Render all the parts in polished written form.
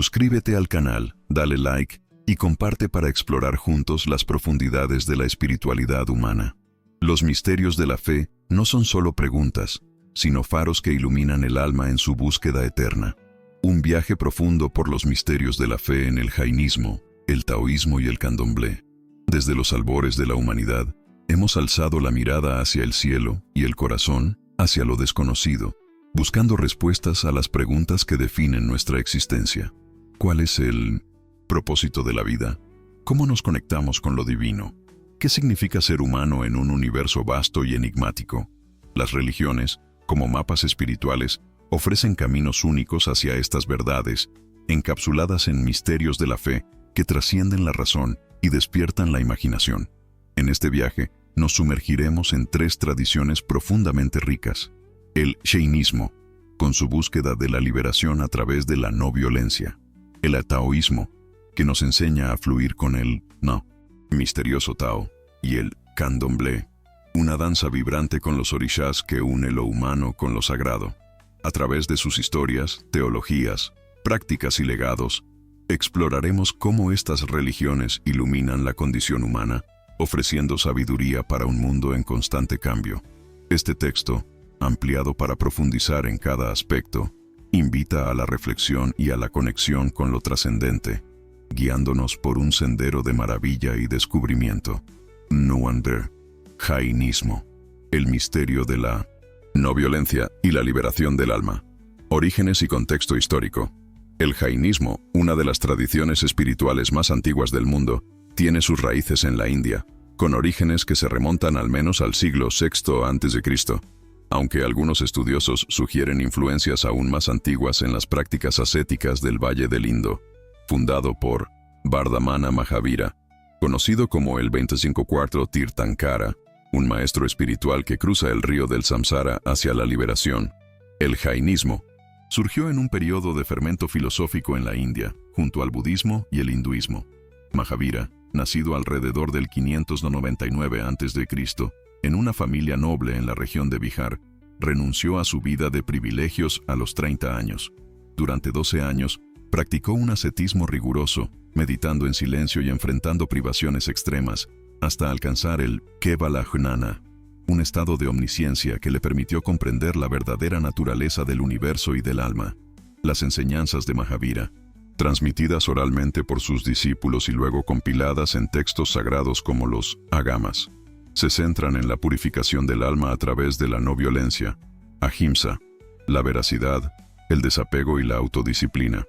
Suscríbete al canal, dale like y comparte para explorar juntos las profundidades de la espiritualidad humana. Los misterios de la fe no son solo preguntas, sino faros que iluminan el alma en su búsqueda eterna. Un viaje profundo por los misterios de la fe en el jainismo, el taoísmo y el candomblé. Desde los albores de la humanidad, hemos alzado la mirada hacia el cielo y el corazón hacia lo desconocido, buscando respuestas a las preguntas que definen nuestra existencia. ¿Cuál es el propósito de la vida? ¿Cómo nos conectamos con lo divino? ¿Qué significa ser humano en un universo vasto y enigmático? Las religiones, como mapas espirituales, ofrecen caminos únicos hacia estas verdades, encapsuladas en misterios de la fe que trascienden la razón y despiertan la imaginación. En este viaje, nos sumergiremos en 3 tradiciones profundamente ricas. El jainismo, con su búsqueda de la liberación a través de la no violencia. El taoísmo, que nos enseña a fluir con el misterioso Tao. Y el candomblé, una danza vibrante con los orishas que une lo humano con lo sagrado. A través de sus historias, teologías, prácticas y legados, exploraremos cómo estas religiones iluminan la condición humana, ofreciendo sabiduría para un mundo en constante cambio. Este texto, ampliado para profundizar en cada aspecto, invita a la reflexión y a la conexión con lo trascendente, guiándonos por un sendero de maravilla y descubrimiento. Nuander, jainismo, el misterio de la no violencia y la liberación del alma. Orígenes y contexto histórico. El jainismo, una de las tradiciones espirituales más antiguas del mundo, tiene sus raíces en la India, con orígenes que se remontan al menos al siglo VI a.C., aunque algunos estudiosos sugieren influencias aún más antiguas en las prácticas ascéticas del Valle del Indo, fundado por Vardhamana Mahavira, conocido como el 25 Tirthankara, un maestro espiritual que cruza el río del samsara hacia la liberación. El jainismo surgió en un periodo de fermento filosófico en la India, junto al budismo y el hinduismo. Mahavira, nacido alrededor del 599 a.C., en una familia noble en la región de Bihar, renunció a su vida de privilegios a los 30 años. Durante 12 años, practicó un ascetismo riguroso, meditando en silencio y enfrentando privaciones extremas, hasta alcanzar el Kevala Jnana, un estado de omnisciencia que le permitió comprender la verdadera naturaleza del universo y del alma. Las enseñanzas de Mahavira, transmitidas oralmente por sus discípulos y luego compiladas en textos sagrados como los Agamas, se centran en la purificación del alma a través de la no violencia, ahimsa, la veracidad, el desapego y la autodisciplina.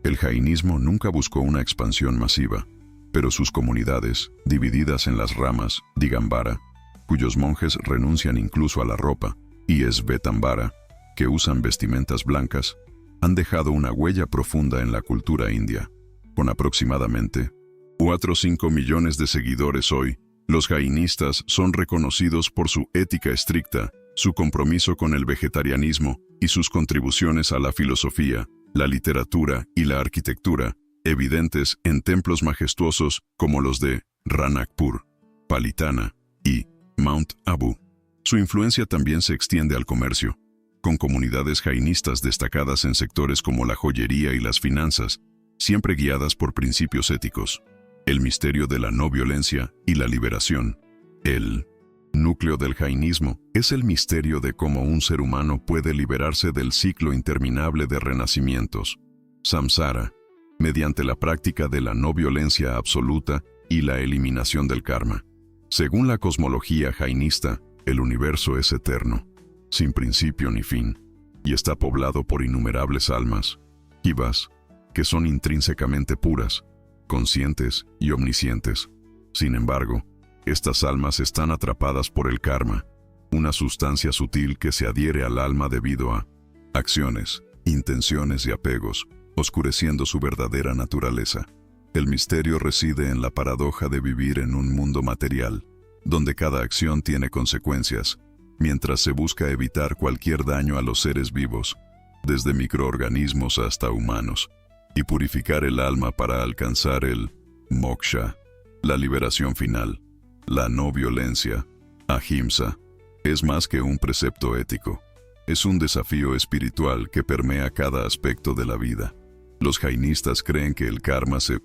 El jainismo nunca buscó una expansión masiva, pero sus comunidades, divididas en las ramas Digambara, cuyos monjes renuncian incluso a la ropa, y Svetambara, que usan vestimentas blancas, han dejado una huella profunda en la cultura india. Con aproximadamente 4 o 5 millones de seguidores hoy, los jainistas son reconocidos por su ética estricta, su compromiso con el vegetarianismo y sus contribuciones a la filosofía, la literatura y la arquitectura, evidentes en templos majestuosos como los de Ranakpur, Palitana y Mount Abu. Su influencia también se extiende al comercio, con comunidades jainistas destacadas en sectores como la joyería y las finanzas, siempre guiadas por principios éticos. El misterio de la no violencia y la liberación. El núcleo del jainismo es el misterio de cómo un ser humano puede liberarse del ciclo interminable de renacimientos, samsara, mediante la práctica de la no violencia absoluta y la eliminación del karma. Según la cosmología jainista, el universo es eterno, sin principio ni fin, y está poblado por innumerables almas, jivas, que son intrínsecamente puras, conscientes y omniscientes. Sin embargo, estas almas están atrapadas por el karma, una sustancia sutil que se adhiere al alma debido a acciones, intenciones y apegos, oscureciendo su verdadera naturaleza. El misterio reside en la paradoja de vivir en un mundo material, donde cada acción tiene consecuencias, mientras se busca evitar cualquier daño a los seres vivos, desde microorganismos hasta humanos, y purificar el alma para alcanzar el moksha, la liberación final. La no violencia, ahimsa, es más que un precepto ético. Es un desafío espiritual que permea cada aspecto de la vida. Los jainistas creen que el karma se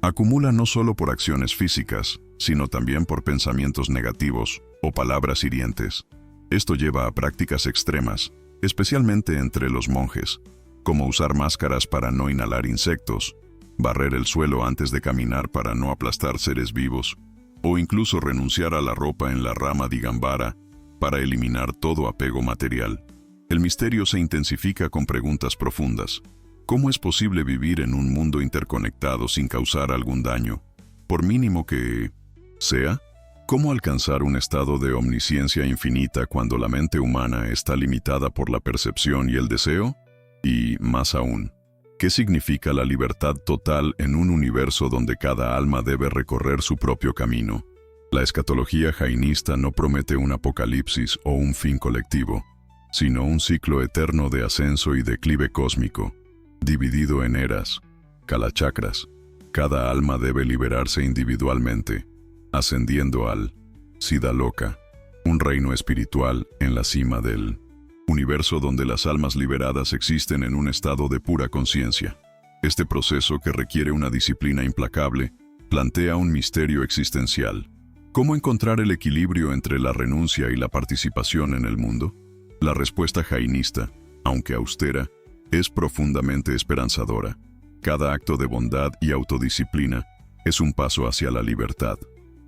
acumula no solo por acciones físicas, sino también por pensamientos negativos o palabras hirientes. Esto lleva a prácticas extremas, especialmente entre los monjes, como usar máscaras para no inhalar insectos, barrer el suelo antes de caminar para no aplastar seres vivos, o incluso renunciar a la ropa en la rama digambara para eliminar todo apego material. El misterio se intensifica con preguntas profundas. ¿Cómo es posible vivir en un mundo interconectado sin causar algún daño, por mínimo que sea? ¿Cómo alcanzar un estado de omnisciencia infinita cuando la mente humana está limitada por la percepción y el deseo? Y, más aún, ¿qué significa la libertad total en un universo donde cada alma debe recorrer su propio camino? La escatología jainista no promete un apocalipsis o un fin colectivo, sino un ciclo eterno de ascenso y declive cósmico, dividido en eras, kalachakras. Cada alma debe liberarse individualmente, ascendiendo al Siddhaloka, un reino espiritual en la cima del universo donde las almas liberadas existen en un estado de pura conciencia. Este proceso, que requiere una disciplina implacable, plantea un misterio existencial. ¿Cómo encontrar el equilibrio entre la renuncia y la participación en el mundo? La respuesta jainista, aunque austera, es profundamente esperanzadora. Cada acto de bondad y autodisciplina es un paso hacia la libertad.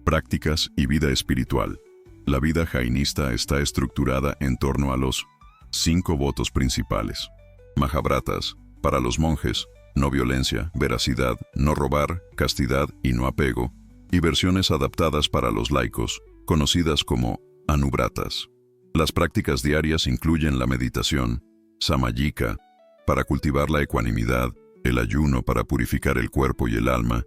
Prácticas y vida espiritual. La vida jainista está estructurada en torno a los 5 votos principales. Mahabharatas, para los monjes: no violencia, veracidad, no robar, castidad y no apego, y versiones adaptadas para los laicos, conocidas como anubratas. Las prácticas diarias incluyen la meditación, samayika, para cultivar la ecuanimidad, el ayuno para purificar el cuerpo y el alma,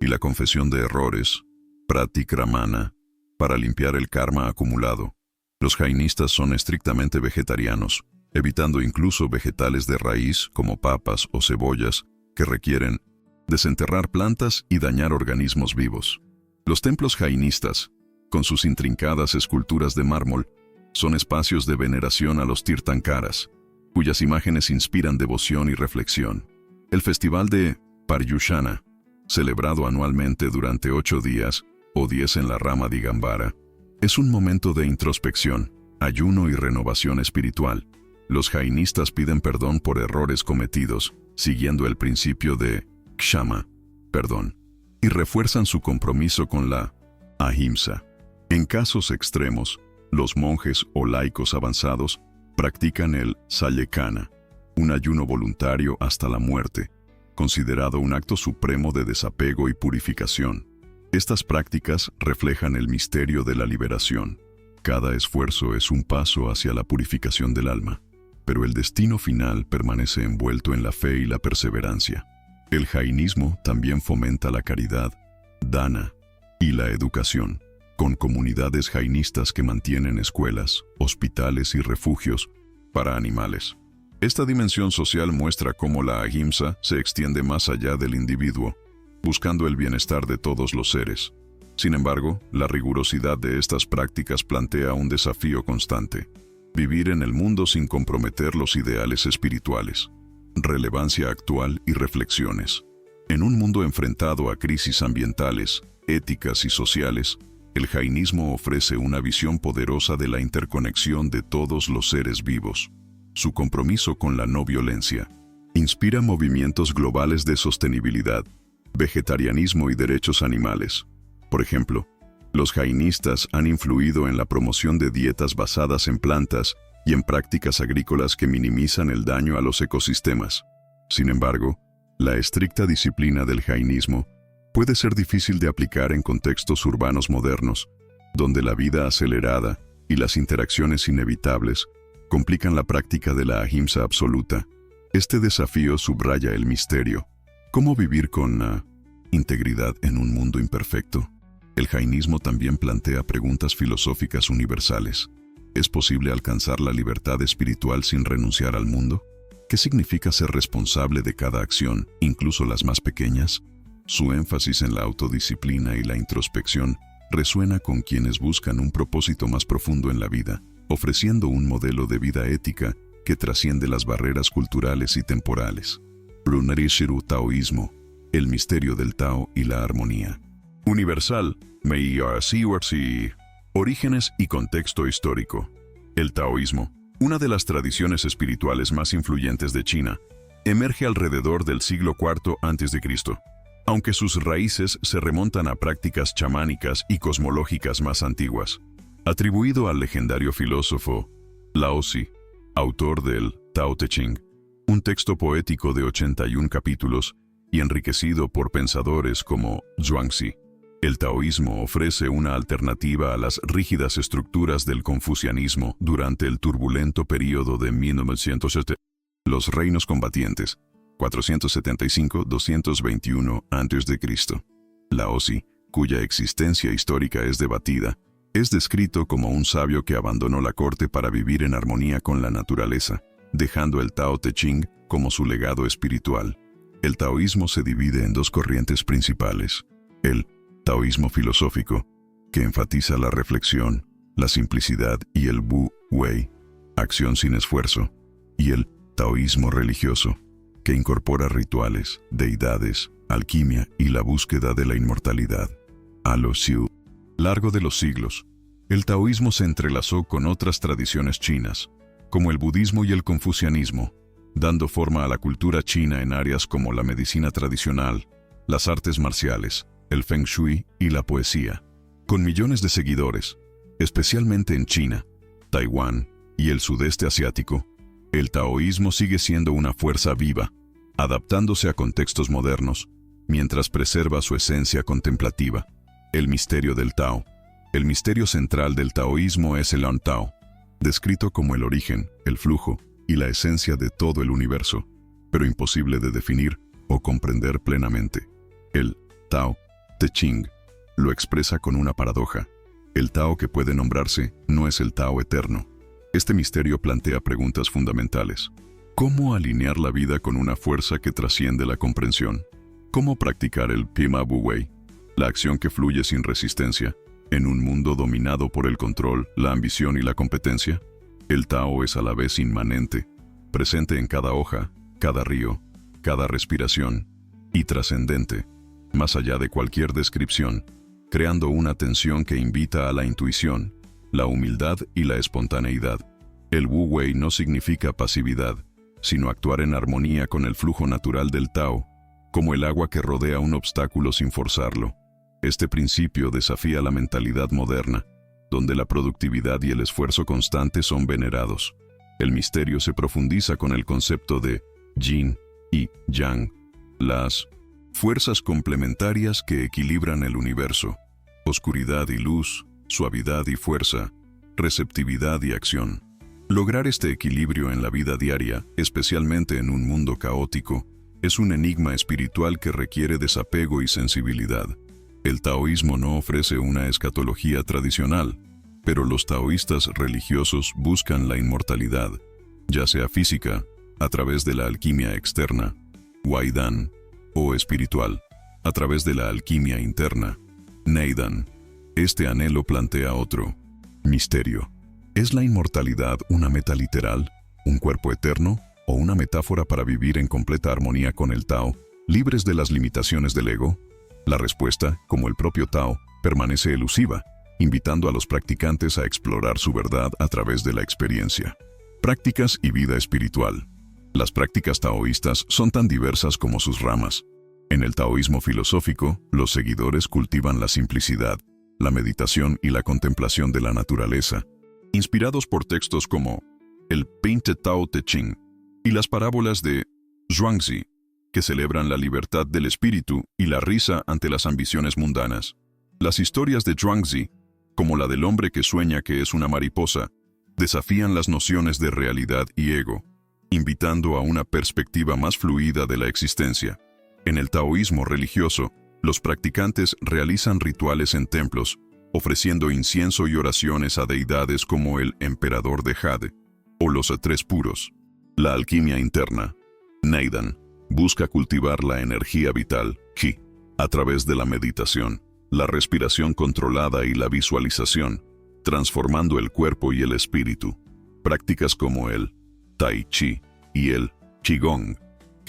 y la confesión de errores, pratikramana, para limpiar el karma acumulado. Los jainistas son estrictamente vegetarianos, evitando incluso vegetales de raíz como papas o cebollas, que requieren desenterrar plantas y dañar organismos vivos. Los templos jainistas, con sus intrincadas esculturas de mármol, son espacios de veneración a los tirthankaras, cuyas imágenes inspiran devoción y reflexión. El festival de Paryushana, celebrado anualmente durante 8 días, o 10 en la rama digambara, es un momento de introspección, ayuno y renovación espiritual. Los jainistas piden perdón por errores cometidos, siguiendo el principio de Kshama, perdón, y refuerzan su compromiso con la ahimsa. En casos extremos, los monjes o laicos avanzados practican el Salyekana, un ayuno voluntario hasta la muerte, considerado un acto supremo de desapego y purificación. Estas prácticas reflejan el misterio de la liberación. Cada esfuerzo es un paso hacia la purificación del alma, pero el destino final permanece envuelto en la fe y la perseverancia. El jainismo también fomenta la caridad, dana, y la educación, con comunidades jainistas que mantienen escuelas, hospitales y refugios para animales. Esta dimensión social muestra cómo la ahimsa se extiende más allá del individuo, buscando el bienestar de todos los seres. Sin embargo, la rigurosidad de estas prácticas plantea un desafío constante: vivir en el mundo sin comprometer los ideales espirituales. Relevancia actual y reflexiones. En un mundo enfrentado a crisis ambientales, éticas y sociales, el jainismo ofrece una visión poderosa de la interconexión de todos los seres vivos. Su compromiso con la no violencia inspira movimientos globales de sostenibilidad, vegetarianismo y derechos animales. Por ejemplo, los jainistas han influido en la promoción de dietas basadas en plantas y en prácticas agrícolas que minimizan el daño a los ecosistemas. Sin embargo, la estricta disciplina del jainismo puede ser difícil de aplicar en contextos urbanos modernos, donde la vida acelerada y las interacciones inevitables complican la práctica de la ahimsa absoluta. Este desafío subraya el misterio: ¿cómo vivir con integridad en un mundo imperfecto? El jainismo también plantea preguntas filosóficas universales. ¿Es posible alcanzar la libertad espiritual sin renunciar al mundo? ¿Qué significa ser responsable de cada acción, incluso las más pequeñas? Su énfasis en la autodisciplina y la introspección resuena con quienes buscan un propósito más profundo en la vida, ofreciendo un modelo de vida ética que trasciende las barreras culturales y temporales. Runerishiru Taoísmo, el misterio del Tao y la armonía. Universal, Meiarsiwarsi. Orígenes y contexto histórico. El taoísmo, una de las tradiciones espirituales más influyentes de China, emerge alrededor del siglo IV a.C., aunque sus raíces se remontan a prácticas chamánicas y cosmológicas más antiguas. Atribuido al legendario filósofo Laozi, autor del Tao Te Ching, un texto poético de 81 capítulos y enriquecido por pensadores como Zhuangzi. El taoísmo ofrece una alternativa a las rígidas estructuras del confucianismo durante el turbulento período de 1970. Los reinos combatientes, 475-221 a.C. Laozi, cuya existencia histórica es debatida, es descrito como un sabio que abandonó la corte para vivir en armonía con la naturaleza, dejando el Tao Te Ching como su legado espiritual. El taoísmo se divide en dos corrientes principales: el taoísmo filosófico, que enfatiza la reflexión, la simplicidad y el Wu Wei, acción sin esfuerzo, y el taoísmo religioso, que incorpora rituales, deidades, alquimia y la búsqueda de la inmortalidad. A lo largo de los siglos, el taoísmo se entrelazó con otras tradiciones chinas, como el budismo y el confucianismo, dando forma a la cultura china en áreas como la medicina tradicional, las artes marciales, el feng shui y la poesía. Con millones de seguidores, especialmente en China, Taiwán y el sudeste asiático, el taoísmo sigue siendo una fuerza viva, adaptándose a contextos modernos, mientras preserva su esencia contemplativa. El misterio del Tao. El misterio central del taoísmo es el An Tao, descrito como el origen, el flujo y la esencia de todo el universo, pero imposible de definir o comprender plenamente. El Tao Te Ching lo expresa con una paradoja. El Tao que puede nombrarse no es el Tao eterno. Este misterio plantea preguntas fundamentales. ¿Cómo alinear la vida con una fuerza que trasciende la comprensión? ¿Cómo practicar el Pima Wu Wei, la acción que fluye sin resistencia, en un mundo dominado por el control, la ambición y la competencia? El Tao es a la vez inmanente, presente en cada hoja, cada río, cada respiración, y trascendente, más allá de cualquier descripción, creando una tensión que invita a la intuición, la humildad y la espontaneidad. El Wu Wei no significa pasividad, sino actuar en armonía con el flujo natural del Tao, como el agua que rodea un obstáculo sin forzarlo. Este principio desafía la mentalidad moderna, donde la productividad y el esfuerzo constante son venerados. El misterio se profundiza con el concepto de Yin y Yang, las fuerzas complementarias que equilibran el universo: oscuridad y luz, suavidad y fuerza, receptividad y acción. Lograr este equilibrio en la vida diaria, especialmente en un mundo caótico, es un enigma espiritual que requiere desapego y sensibilidad. El taoísmo no ofrece una escatología tradicional, pero los taoístas religiosos buscan la inmortalidad, ya sea física, a través de la alquimia externa, Waidan, o espiritual, a través de la alquimia interna, Neidan. Este anhelo plantea otro misterio. ¿Es la inmortalidad una meta literal, un cuerpo eterno, o una metáfora para vivir en completa armonía con el Tao, libres de las limitaciones del ego? La respuesta, como el propio Tao, permanece elusiva, invitando a los practicantes a explorar su verdad a través de la experiencia. Prácticas y vida espiritual. Las prácticas taoístas son tan diversas como sus ramas. En el taoísmo filosófico, los seguidores cultivan la simplicidad, la meditación y la contemplación de la naturaleza, inspirados por textos como el Peinte Tao Te Ching y las parábolas de Zhuangzi, que celebran la libertad del espíritu y la risa ante las ambiciones mundanas. Las historias de Zhuangzi, como la del hombre que sueña que es una mariposa, desafían las nociones de realidad y ego, invitando a una perspectiva más fluida de la existencia. En el taoísmo religioso, los practicantes realizan rituales en templos, ofreciendo incienso y oraciones a deidades como el emperador de Jade o los tres puros. La alquimia interna, Neidan, busca cultivar la energía vital, Qi, a través de la meditación, la respiración controlada y la visualización, transformando el cuerpo y el espíritu. Prácticas como el Tai Chi y el Qigong,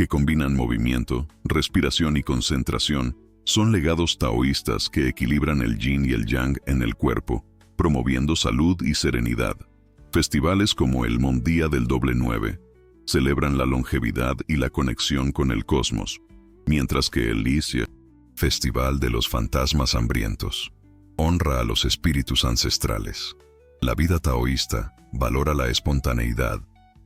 que combinan movimiento, respiración y concentración, son legados taoístas que equilibran el yin y el yang en el cuerpo, promoviendo salud y serenidad. Festivales como el Mon Día del Doble 9 celebran la longevidad y la conexión con el cosmos, mientras que el Licia, Festival de los Fantasmas Hambrientos, honra a los espíritus ancestrales. La vida taoísta valora la espontaneidad,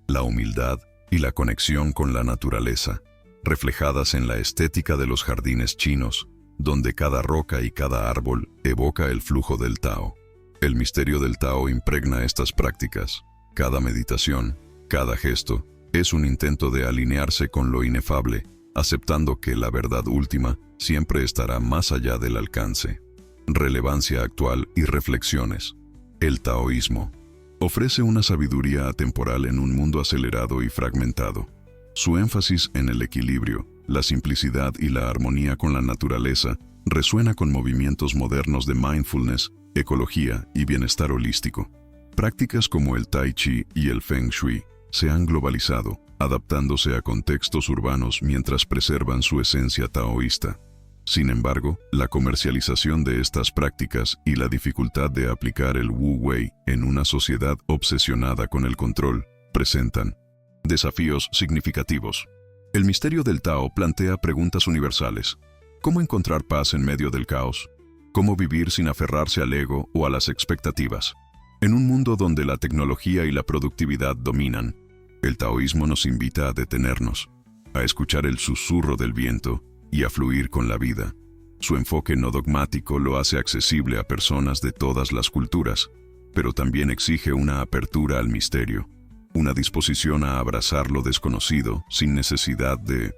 la humildad y la conexión con la naturaleza, reflejadas en la estética de los jardines chinos, donde cada roca y cada árbol evoca el flujo del Tao. El misterio del Tao impregna estas prácticas. Cada meditación, cada gesto, es un intento de alinearse con lo inefable, aceptando que la verdad última siempre estará más allá del alcance. Relevancia actual y reflexiones. El taoísmo ofrece una sabiduría atemporal en un mundo acelerado y fragmentado. Su énfasis en el equilibrio, la simplicidad y la armonía con la naturaleza resuena con movimientos modernos de mindfulness, ecología y bienestar holístico. Prácticas como el Tai Chi y el Feng Shui se han globalizado, adaptándose a contextos urbanos mientras preservan su esencia taoísta. Sin embargo, la comercialización de estas prácticas y la dificultad de aplicar el Wu Wei en una sociedad obsesionada con el control presentan desafíos significativos. El misterio del Tao plantea preguntas universales. ¿Cómo encontrar paz en medio del caos? ¿Cómo vivir sin aferrarse al ego o a las expectativas? En un mundo donde la tecnología y la productividad dominan, el taoísmo nos invita a detenernos, a escuchar el susurro del viento y a fluir con la vida. Su enfoque no dogmático lo hace accesible a personas de todas las culturas, pero también exige una apertura al misterio, una disposición a abrazar lo desconocido sin necesidad de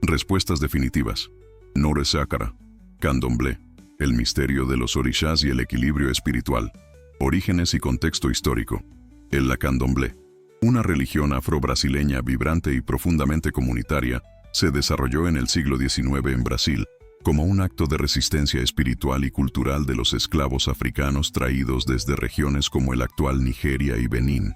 respuestas definitivas. Nore Sakara, Candomblé, el misterio de los orishas y el equilibrio espiritual. Orígenes y contexto histórico. El Candomblé, una religión afro-brasileña vibrante y profundamente comunitaria, se desarrolló en el siglo XIX en Brasil como un acto de resistencia espiritual y cultural de los esclavos africanos traídos desde regiones como el actual Nigeria y Benín,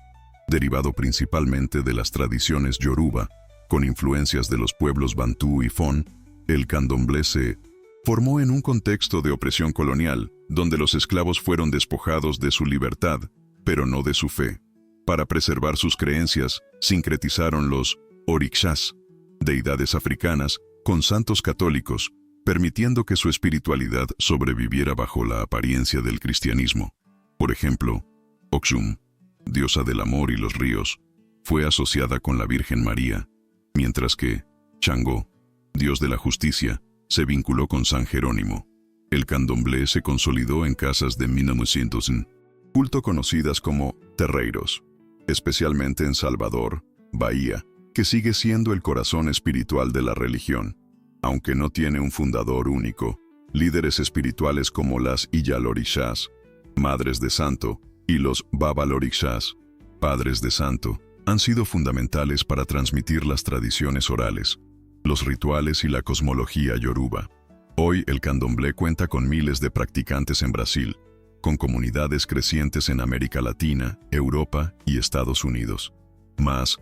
derivado principalmente de las tradiciones yoruba, con influencias de los pueblos bantú y fon. El candomblé se formó en un contexto de opresión colonial, donde los esclavos fueron despojados de su libertad, pero no de su fe. Para preservar sus creencias, sincretizaron los orixás, deidades africanas, con santos católicos, permitiendo que su espiritualidad sobreviviera bajo la apariencia del cristianismo. Por ejemplo, Oxum, diosa del amor y los ríos, fue asociada con la Virgen María, mientras que Changó, dios de la justicia, se vinculó con San Jerónimo. El candomblé se consolidó en casas de 1900, culto conocidas como terreiros, especialmente en Salvador, Bahía, que sigue siendo el corazón espiritual de la religión. Aunque no tiene un fundador único, líderes espirituales como las Iyalorishas, madres de santo, y los Babalorishas, padres de santo, han sido fundamentales para transmitir las tradiciones orales, los rituales y la cosmología yoruba. Hoy el candomblé cuenta con miles de practicantes en Brasil, con comunidades crecientes en América Latina, Europa y Estados Unidos. Más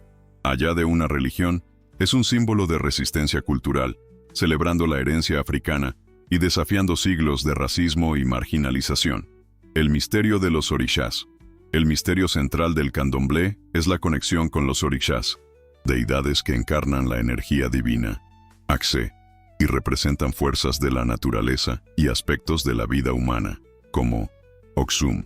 allá de una religión, es un símbolo de resistencia cultural, celebrando la herencia africana y desafiando siglos de racismo y marginalización. El misterio de los orishas. El misterio central del candomblé es la conexión con los orishas, deidades que encarnan la energía divina, Axe, y representan fuerzas de la naturaleza y aspectos de la vida humana, como Oxum,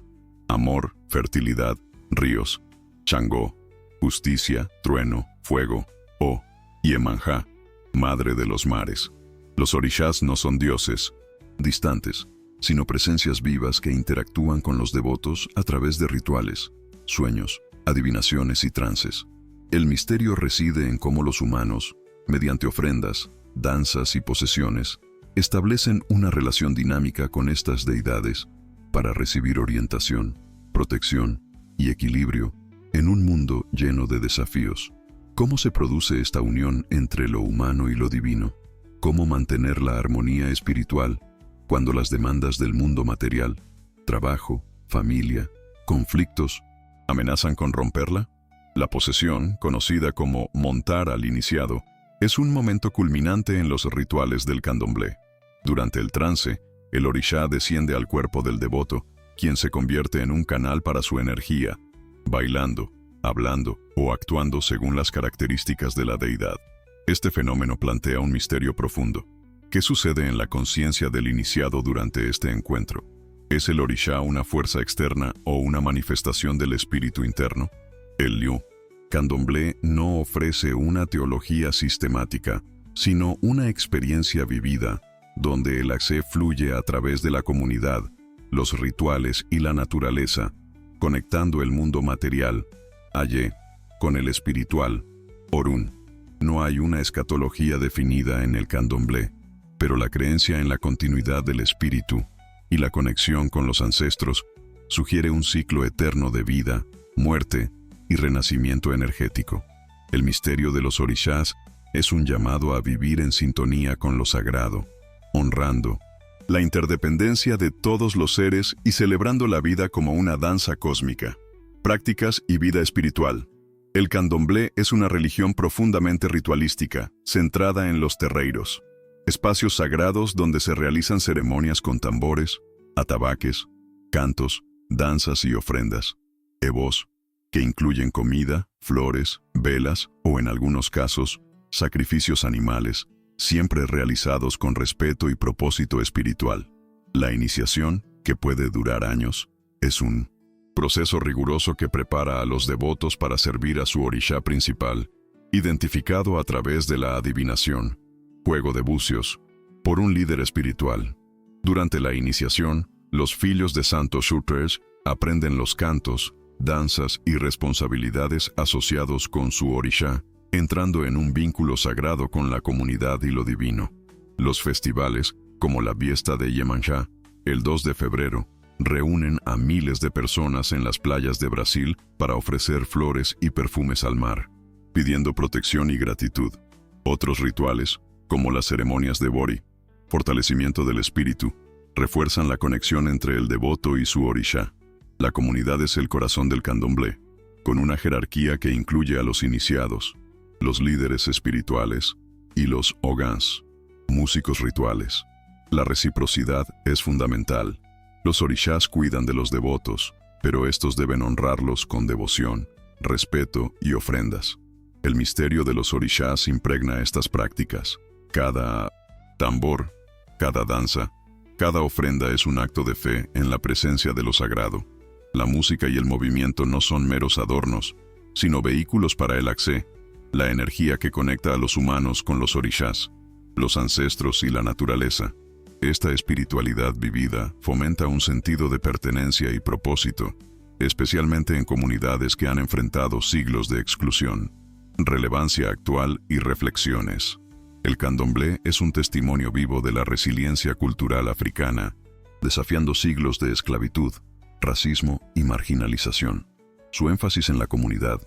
amor, fertilidad, ríos, Changó, justicia, trueno, fuego, O, y Emanjá, madre de los mares. Los orishas no son dioses distantes, sino presencias vivas que interactúan con los devotos a través de rituales, sueños, adivinaciones y trances. El misterio reside en cómo los humanos, mediante ofrendas, danzas y posesiones, establecen una relación dinámica con estas deidades para recibir orientación, protección y equilibrio en un mundo lleno de desafíos. ¿Cómo se produce esta unión entre lo humano y lo divino? ¿Cómo mantener la armonía espiritual cuando las demandas del mundo material, trabajo, familia, conflictos, amenazan con romperla? La posesión, conocida como montar al iniciado, Es un momento culminante en los rituales del candomblé. Durante el trance, el orishá desciende al cuerpo del devoto, quien se convierte en un canal para su energía, bailando, hablando o actuando según las características de la deidad. Este fenómeno plantea un misterio profundo. ¿Qué sucede en la conciencia del iniciado durante este encuentro? ¿Es el orishá una fuerza externa o una manifestación del espíritu interno? El liu candomblé no ofrece una teología sistemática, sino una experiencia vivida, donde el accé fluye a través de la comunidad, los rituales y la naturaleza, conectando el mundo material, Ayé, con el espiritual, Orún. No hay una escatología definida en el candomblé, pero la creencia en la continuidad del espíritu y la conexión con los ancestros sugiere un ciclo eterno de vida, muerte y renacimiento energético. El misterio de los orishás es un llamado a vivir en sintonía con lo sagrado, honrando la interdependencia de todos los seres y celebrando la vida como una danza cósmica. Prácticas y vida espiritual. El candomblé es una religión profundamente ritualística, centrada en los terreiros, espacios sagrados donde se realizan ceremonias con tambores, atabaques, cantos, danzas y ofrendas. Ebos, que incluyen comida, flores, velas o en algunos casos, sacrificios animales, siempre realizados con respeto y propósito espiritual. La iniciación, que puede durar años, es un proceso riguroso que prepara a los devotos para servir a su orishá principal, identificado a través de la adivinación, juego de bucios, por un líder espiritual. Durante la iniciación, los filhos de Santo Shooters aprenden los cantos, danzas y responsabilidades asociados con su orishá, entrando en un vínculo sagrado con la comunidad y lo divino. Los festivales, como la fiesta de Iemanjá, el 2 de febrero, reúnen a miles de personas en las playas de Brasil para ofrecer flores y perfumes al mar, pidiendo protección y gratitud. Otros rituales, como las ceremonias de Bori, fortalecimiento del espíritu, refuerzan la conexión entre el devoto y su orishá. La comunidad es el corazón del candomblé, con una jerarquía que incluye a los iniciados, los líderes espirituales y los ogans, músicos rituales. La reciprocidad es fundamental. Los orishás cuidan de los devotos, pero estos deben honrarlos con devoción, respeto y ofrendas. El misterio de los orishás impregna estas prácticas. Cada tambor, cada danza, cada ofrenda es un acto de fe en la presencia de lo sagrado. La música y el movimiento no son meros adornos, sino vehículos para el accé, la energía que conecta a los humanos con los orishás, los ancestros y la naturaleza. Esta espiritualidad vivida fomenta un sentido de pertenencia y propósito, especialmente en comunidades que han enfrentado siglos de exclusión. Relevancia actual y reflexiones. El candomblé es un testimonio vivo de la resiliencia cultural africana, desafiando siglos de esclavitud, racismo y marginalización. Su énfasis en la comunidad,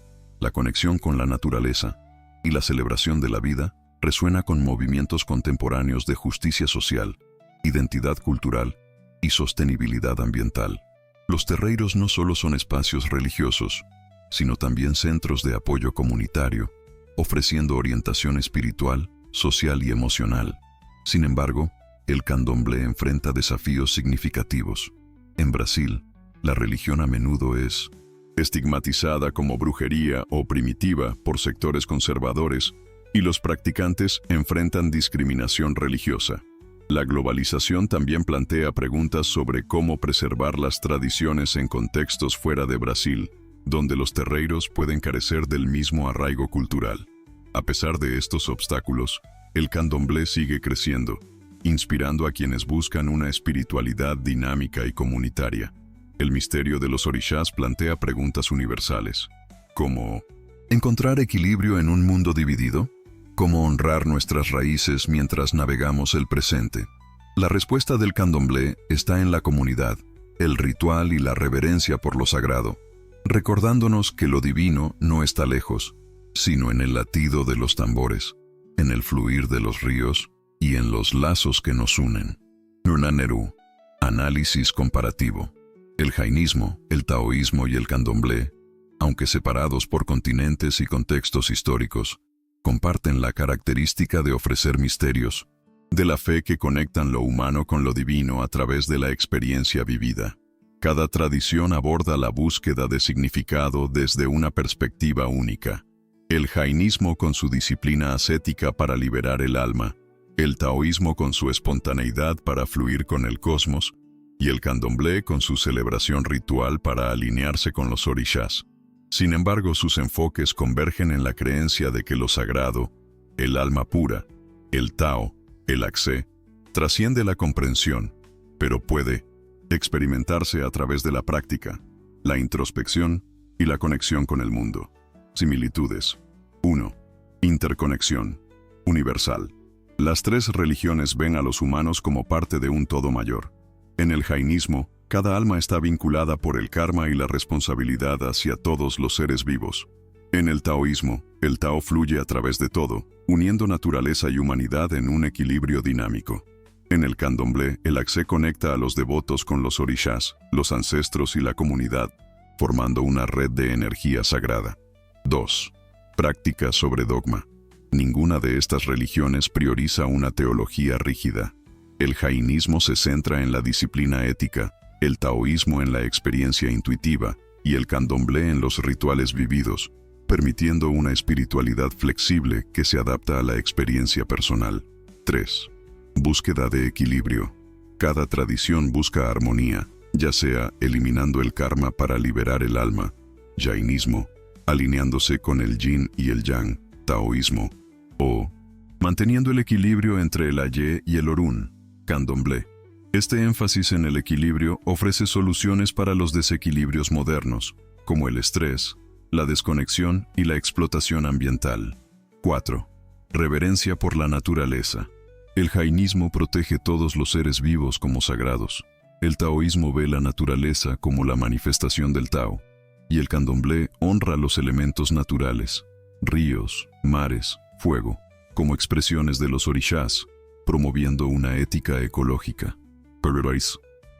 la conexión con la naturaleza y la celebración de la vida resuena con movimientos contemporáneos de justicia social, identidad cultural y sostenibilidad ambiental. Los terreiros no solo son espacios religiosos, sino también centros de apoyo comunitario, ofreciendo orientación espiritual, social y emocional. Sin embargo, el candomblé enfrenta desafíos significativos. En Brasil, la religión a menudo es estigmatizada como brujería o primitiva por sectores conservadores, y los practicantes enfrentan discriminación religiosa. La globalización también plantea preguntas sobre cómo preservar las tradiciones en contextos fuera de Brasil, donde los terreiros pueden carecer del mismo arraigo cultural. A pesar de estos obstáculos, el candomblé sigue creciendo, inspirando a quienes buscan una espiritualidad dinámica y comunitaria. El misterio de los orishás plantea preguntas universales, como ¿encontrar equilibrio en un mundo dividido? ¿Cómo honrar nuestras raíces mientras navegamos el presente? La respuesta del candomblé está en la comunidad, el ritual y la reverencia por lo sagrado, recordándonos que lo divino no está lejos, sino en el latido de los tambores, en el fluir de los ríos y en los lazos que nos unen. Nunaneru, análisis comparativo. El jainismo, el taoísmo y el candomblé, aunque separados por continentes y contextos históricos, comparten la característica de ofrecer misterios, de la fe que conectan lo humano con lo divino a través de la experiencia vivida. Cada tradición aborda la búsqueda de significado desde una perspectiva única. El jainismo con su disciplina ascética para liberar el alma, el taoísmo con su espontaneidad para fluir con el cosmos, y el candomblé con su celebración ritual para alinearse con los orishas. Sin embargo, sus enfoques convergen en la creencia de que lo sagrado, el alma pura, el Tao, el Akse, trasciende la comprensión, pero puede experimentarse a través de la práctica, la introspección y la conexión con el mundo. Similitudes. 1. Interconexión. Universal. Las tres religiones ven a los humanos como parte de un todo mayor. En el jainismo, cada alma está vinculada por el karma y la responsabilidad hacia todos los seres vivos. En el taoísmo, el Tao fluye a través de todo, uniendo naturaleza y humanidad en un equilibrio dinámico. En el candomblé, el Akse conecta a los devotos con los orishas, los ancestros y la comunidad, formando una red de energía sagrada. 2. Práctica sobre dogma. Ninguna de estas religiones prioriza una teología rígida. El jainismo se centra en la disciplina ética, el taoísmo en la experiencia intuitiva y el candomblé en los rituales vividos, permitiendo una espiritualidad flexible que se adapta a la experiencia personal. 3. Búsqueda de equilibrio. Cada tradición busca armonía, ya sea eliminando el karma para liberar el alma, jainismo, alineándose con el yin y el yang, taoísmo, o manteniendo el equilibrio entre el Aye y el Orun, candomblé. Este énfasis en el equilibrio ofrece soluciones para los desequilibrios modernos, como el estrés, la desconexión y la explotación ambiental. 4. Reverencia por la naturaleza. El jainismo protege todos los seres vivos como sagrados. El taoísmo ve la naturaleza como la manifestación del Tao, y el candomblé honra los elementos naturales, ríos, mares, fuego, como expresiones de los orishas, promoviendo una ética ecológica.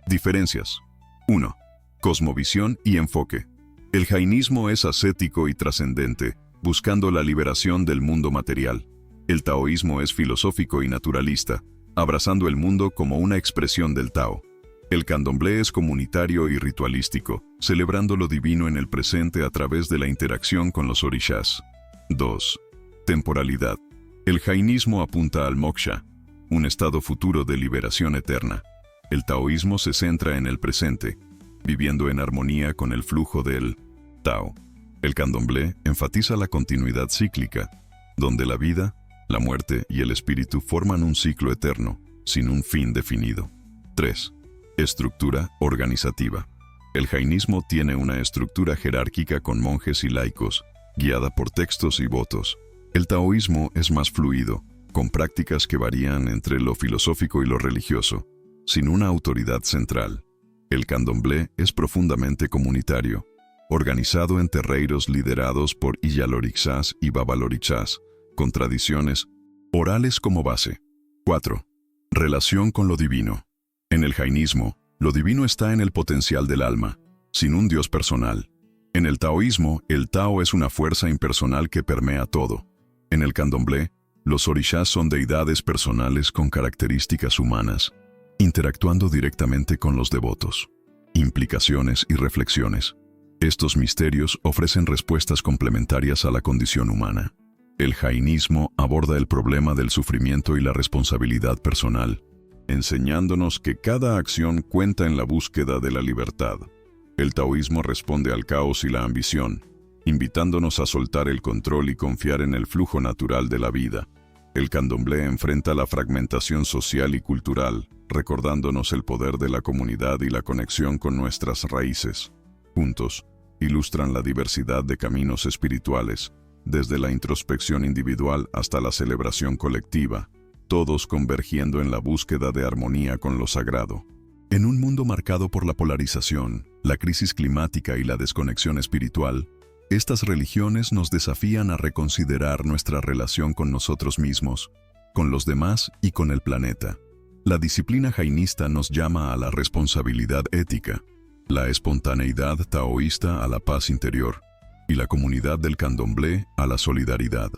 Diferencias. 1. Cosmovisión y enfoque. El jainismo es ascético y trascendente, buscando la liberación del mundo material. El taoísmo es filosófico y naturalista, abrazando el mundo como una expresión del Tao. El candomblé es comunitario y ritualístico, celebrando lo divino en el presente a través de la interacción con los orishas. 2. Temporalidad. El jainismo apunta al moksha, un estado futuro de liberación eterna. El taoísmo se centra en el presente, viviendo en armonía con el flujo del Tao. El candomblé enfatiza la continuidad cíclica, donde la vida, la muerte y el espíritu forman un ciclo eterno, sin un fin definido. 3. Estructura organizativa. El jainismo tiene una estructura jerárquica con monjes y laicos, guiada por textos y votos. El taoísmo es más fluido, con prácticas que varían entre lo filosófico y lo religioso, sin una autoridad central. El candomblé es profundamente comunitario, organizado en terreiros liderados por Iyalorixás y Babalorixás, con tradiciones orales como base. 4. Relación con lo divino. En el jainismo, lo divino está en el potencial del alma, sin un dios personal. En el taoísmo, el Tao es una fuerza impersonal que permea todo. En el candomblé, los orishas son deidades personales con características humanas, interactuando directamente con los devotos. Implicaciones y reflexiones. Estos misterios ofrecen respuestas complementarias a la condición humana. El jainismo aborda el problema del sufrimiento y la responsabilidad personal, enseñándonos que cada acción cuenta en la búsqueda de la libertad. El taoísmo responde al caos y la ambición, invitándonos a soltar el control y confiar en el flujo natural de la vida. El candomblé enfrenta la fragmentación social y cultural, recordándonos el poder de la comunidad y la conexión con nuestras raíces. Juntos, ilustran la diversidad de caminos espirituales, desde la introspección individual hasta la celebración colectiva, todos convergiendo en la búsqueda de armonía con lo sagrado. En un mundo marcado por la polarización, la crisis climática y la desconexión espiritual, estas religiones nos desafían a reconsiderar nuestra relación con nosotros mismos, con los demás y con el planeta. La disciplina jainista nos llama a la responsabilidad ética, la espontaneidad taoísta a la paz interior, y la comunidad del candomblé a la solidaridad.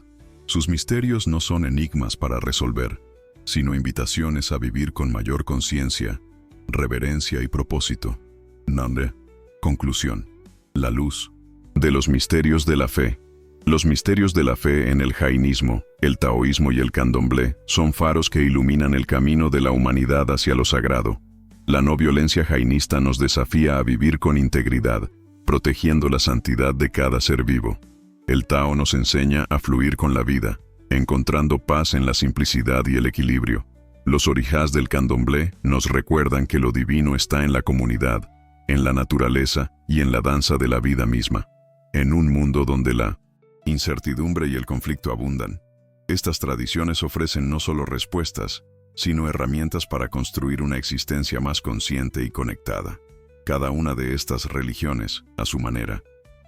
Sus misterios no son enigmas para resolver, sino invitaciones a vivir con mayor conciencia, reverencia y propósito. Nande. Conclusión. La luz de los misterios de la fe. Los misterios de la fe en el jainismo, el taoísmo y el candomblé son faros que iluminan el camino de la humanidad hacia lo sagrado. La no violencia jainista nos desafía a vivir con integridad, protegiendo la santidad de cada ser vivo. El Tao nos enseña a fluir con la vida, encontrando paz en la simplicidad y el equilibrio. Los orijas del candomblé nos recuerdan que lo divino está en la comunidad, en la naturaleza y en la danza de la vida misma. En un mundo donde la incertidumbre y el conflicto abundan, estas tradiciones ofrecen no solo respuestas, sino herramientas para construir una existencia más consciente y conectada. Cada una de estas religiones, a su manera,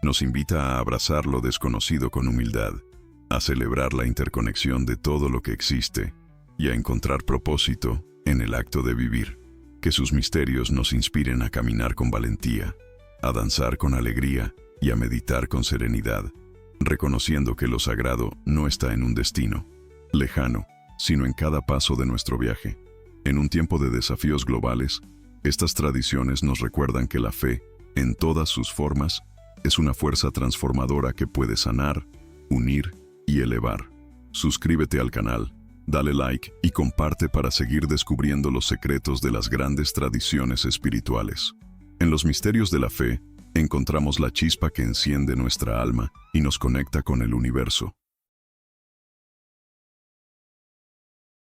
nos invita a abrazar lo desconocido con humildad, a celebrar la interconexión de todo lo que existe y a encontrar propósito en el acto de vivir. Que sus misterios nos inspiren a caminar con valentía, a danzar con alegría y a meditar con serenidad, reconociendo que lo sagrado no está en un destino lejano, sino en cada paso de nuestro viaje. En un tiempo de desafíos globales, estas tradiciones nos recuerdan que la fe, en todas sus formas, es una fuerza transformadora que puede sanar, unir y elevar. Suscríbete al canal, dale like y comparte para seguir descubriendo los secretos de las grandes tradiciones espirituales. En los misterios de la fe, encontramos la chispa que enciende nuestra alma y nos conecta con el universo.